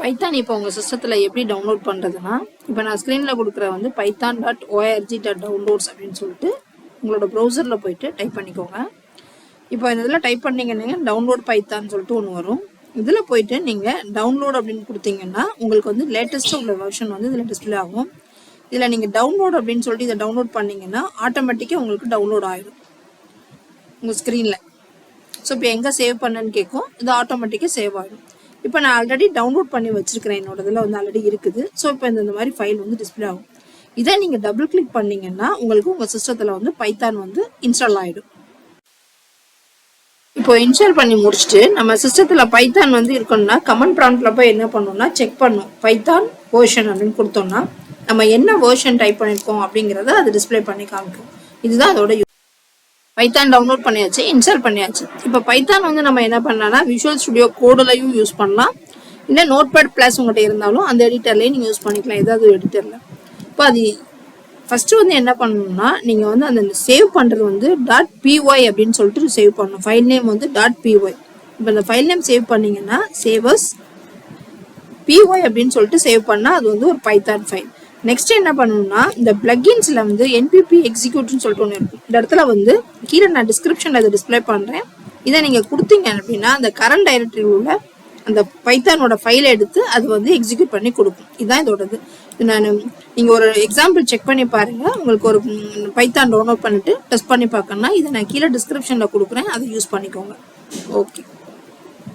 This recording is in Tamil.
பைத்தான் இப்போ உங்கள் சிஸ்டத்தில் எப்படி டவுன்லோட் பண்ணுறதுன்னா, இப்போ நான் ஸ்க்ரீனில் கொடுக்குற வந்து python.org.downloads அப்படின்னு சொல்லிட்டு உங்களோட ப்ரௌசரில் போயிட்டு டைப் பண்ணிக்கோங்க. இப்போ இந்த இதில் டைப் பண்ணிங்கன்னா டவுன்லோட் பைத்தான் சொல்லிட்டு ஒன்று வரும். இதில் போயிட்டு நீங்கள் டவுன்லோட் அப்படின்னு கொடுத்தீங்கன்னா உங்களுக்கு வந்து லேட்டஸ்ட்டாக உள்ள வெர்ஷன் வந்து இதில் டிஸ்பிளே ஆகும். இதில் நீங்கள் டவுன்லோட் அப்படின்னு சொல்லிட்டு இதை டவுன்லோட் பண்ணிங்கன்னா ஆட்டோமேட்டிக்காக உங்களுக்கு டவுன்லோட் ஆகிடும் உங்கள் ஸ்க்ரீனில். ஸோ இப்போ எங்கே சேவ் பண்ணேன்னு கேட்கும், இது ஆட்டோமேட்டிக்காக சேவ் ஆகிடும். இப்போ நான் ஆல்ரெடி டவுன்லோட் பண்ணி வச்சிருக்கிறேன், என்னோட இதில் வந்து ஆல்ரெடி இருக்குது. ஸோ இப்போ இந்த மாதிரி ஃபைல் வந்து டிஸ்பிளே ஆகும். இதை நீங்கள் டபுள் கிளிக் பண்ணீங்கன்னா உங்களுக்கு உங்கள் சிஸ்டத்தில் வந்து பைத்தான் வந்து இன்ஸ்டால் ஆகிடும். இப்போ இன்ஸ்டால் பண்ணி முடிச்சுட்டு நம்ம சிஸ்டத்தில் பைத்தான் வந்து இருக்கணும்னா கமெண்ட் ப்ராம்ப்ட்ல போய் என்ன பண்ணணும்னா செக் பண்ணும். பைத்தான் வேர்ஷன் அப்படின்னு கொடுத்தோம்னா நம்ம என்ன வேர்ஷன் டைப் பண்ணியிருக்கோம் அப்படிங்கிறத அது டிஸ்பிளே பண்ணி காமிக்கும். இதுதான் அதோட பைத்தான் டவுன்லோட் பண்ணியாச்சு, இன்ஸ்டால் பண்ணியாச்சு. இப்போ பைத்தான் வந்து நம்ம என்ன பண்ணலாம்னா விஷுவல் ஸ்டுடியோ கோடுலையும் யூஸ் பண்ணலாம், இல்லை நோட்பேட் ப்ளஸ் உங்கள்கிட்ட இருந்தாலும் அந்த எடிட்டர்லேயும் நீங்கள் யூஸ் பண்ணிக்கலாம், ஏதாவது ஒரு எடிட்டரில். இப்போ அது ஃபஸ்ட்டு வந்து என்ன பண்ணணும்னா நீங்கள் வந்து அந்த சேவ் பண்ணுறது வந்து .py அப்படின்னு சொல்லிட்டு சேவ் பண்ணணும். ஃபைல் நேம் வந்து .py. இப்போ இந்த ஃபைல் நேம் சேவ் பண்ணிங்கன்னா சேவஸ் py அப்படின்னு சொல்லிட்டு சேவ் பண்ணால் அது வந்து ஒரு பைத்தான் ஃபைல். நெக்ஸ்ட் என்ன பண்ணணும்னா இந்த பிளக்கின்ஸில் வந்து NPP எக்ஸிக்யூட்னு சொல்லிட்டு ஒன்று இருக்கும். இந்த இடத்துல வந்து கீழே நான் டிஸ்கிரிப்ஷனில் அதை டிஸ்பிளே பண்ணுறேன். இதை நீங்கள் கொடுத்தீங்க அப்படின்னா அந்த கரண்ட் டைரக்டரியில் உள்ள அந்த பைத்தானோட ஃபைலை எடுத்து அது வந்து எக்ஸிக்யூட் பண்ணி கொடுக்கும். இதுதான் இதோடது. நீங்கள் ஒரு எக்ஸாம்பிள் செக் பண்ணி பாருங்கள். உங்களுக்கு ஒரு பைத்தான் டவுன்லோட் பண்ணிட்டு டெஸ்ட் பண்ணி பார்க்கணும்னா இதை நான் கீழே டிஸ்கிரிப்ஷனில் கொடுக்குறேன், அதை யூஸ் பண்ணிக்கோங்க. ஓகே.